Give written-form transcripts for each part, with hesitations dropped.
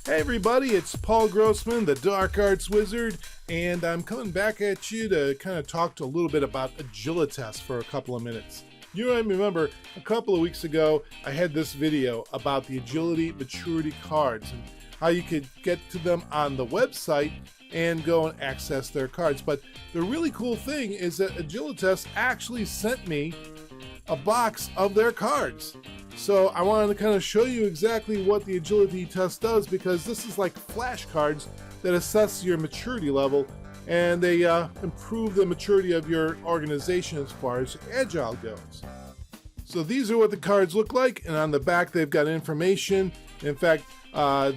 Hey everybody, it's Paul Grossman, the Dark Arts Wizard, and I'm coming back at you to kind of talk a little bit about Agilitest for a couple of minutes. You might remember a couple of weeks ago I had this video about the Agility Maturity cards and how you could get to them on the website and go and access their cards. But the really cool thing is that Agilitest actually sent me a box of their cards. So I wanted to kind of show you exactly what the agility test does, because this is like flashcards that assess your maturity level, and they improve the maturity of your organization as far as Agile goes. So these are what the cards look like, and on the back they've got information. In fact,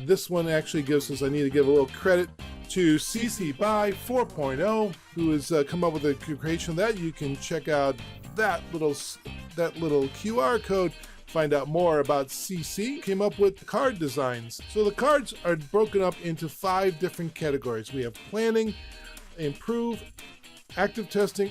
this one actually gives us, I need to give a little credit to CC by 4.0, who has come up with the creation of that. You can check out that little QR code. Find out more about CC. Came up with card designs. So the cards are broken up into 5 different categories. We have planning, improve, active testing,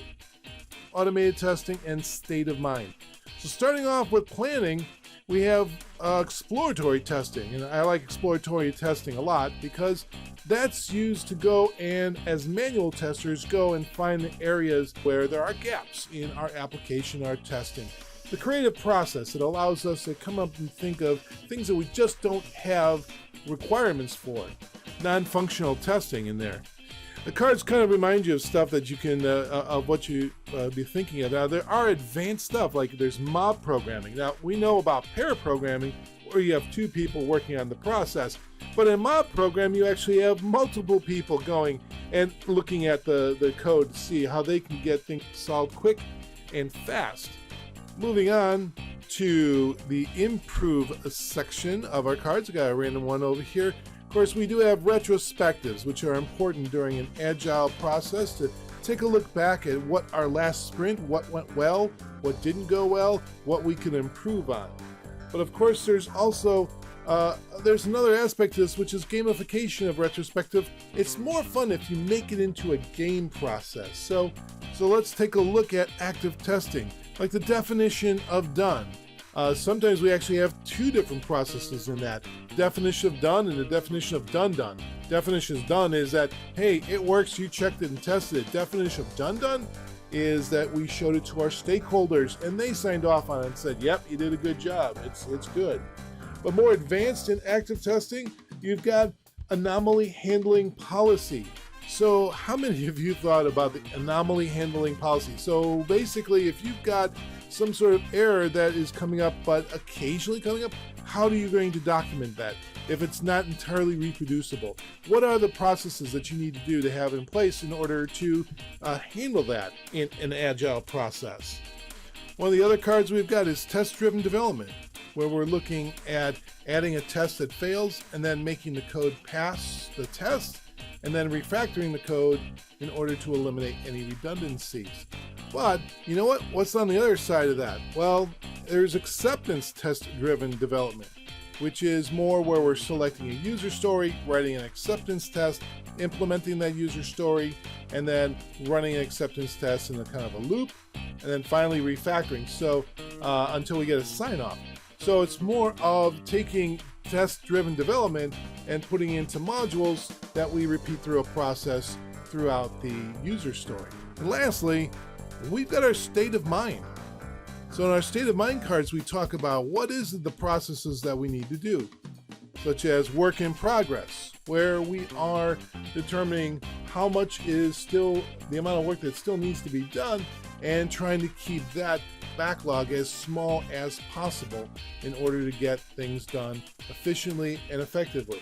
automated testing, and state of mind. So starting off with planning, we have exploratory testing, and I like exploratory testing a lot because that's used to go and, as manual testers, go and find the areas where there are gaps in our application, our testing. The creative process, it allows us to come up and think of things that we just don't have requirements for. Non-functional testing in there. The cards kind of remind you of stuff that you can, of what you be thinking of. Now, there are advanced stuff, like there's mob programming. Now, we know about pair programming, where you have 2 people working on the process. But in mob program, you actually have multiple people going and looking at the code to see how they can get things solved quick and fast. Moving on to the improve section of our cards. I got a random one over here. Of course, we do have retrospectives, which are important during an Agile process to take a look back at what our last sprint, what went well, what didn't go well, what we can improve on. But of course, there's also there's another aspect to this, which is gamification of retrospective. It's more fun if you make it into a game process. So let's take a look at active testing. Like the definition of done. Sometimes we actually have 2 different processes in that. Definition of done and the definition of done. Definition of done is that, hey, it works, you checked it and tested it. Definition of done is that we showed it to our stakeholders and they signed off on it and said, yep, you did a good job, it's good. But more advanced in active testing, you've got anomaly handling policy. So how many of you thought about the anomaly handling policy? So basically, if you've got some sort of error that is coming up, but occasionally coming up, how are you going to document that if it's not entirely reproducible? What are the processes that you need to do to have in place in order to handle that in an Agile process? One of the other cards we've got is test-driven development, where we're looking at adding a test that fails and then making the code pass the test, and then refactoring the code in order to eliminate any redundancies. But you know what? What's on the other side of that? Well, there's acceptance test-driven development, which is more where we're selecting a user story, writing an acceptance test, implementing that user story, and then running an acceptance test in a kind of a loop, and then finally refactoring. So until we get a sign-off. So it's more of taking test-driven development and putting into modules that we repeat through a process throughout the user story. And lastly, we've got our state of mind. So in our state of mind cards, we talk about what is the processes that we need to do, such as work in progress, where we are determining how much is still the amount of work that still needs to be done and trying to keep that backlog as small as possible in order to get things done efficiently and effectively.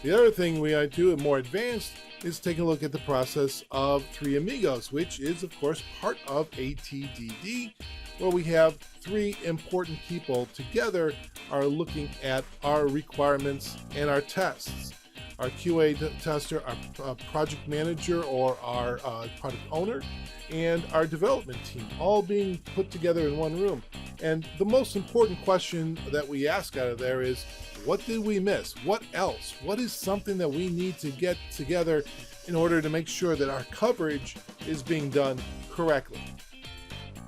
The other thing we do more advanced is taking a look at the process of 3 amigos, which is of course part of ATDD, where we have 3 important people together are looking at our requirements and our tests. Our QA tester, our project manager or our product owner, and our development team, all being put together in one room. And the most important question that we ask out of there is, what did we miss? What else? What is something that we need to get together in order to make sure that our coverage is being done correctly?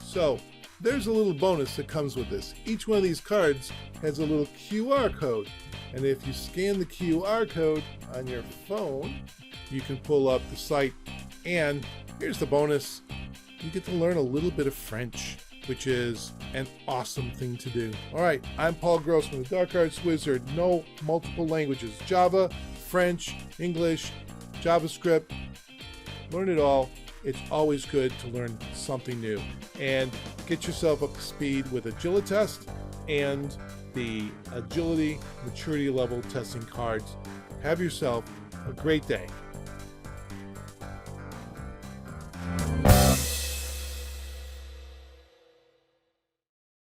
So there's a little bonus that comes with this. Each one of these cards has a little QR code. And if you scan the QR code on your phone, you can pull up the site. And here's the bonus. You get to learn a little bit of French, which is an awesome thing to do. All right, I'm Paul Grossman, the Dark Arts Wizard. Know multiple languages: Java, French, English, JavaScript. Learn it all. It's always good to learn something new. And get yourself up to speed with Agilitest and the Agility Maturity Level testing cards. Have yourself a great day.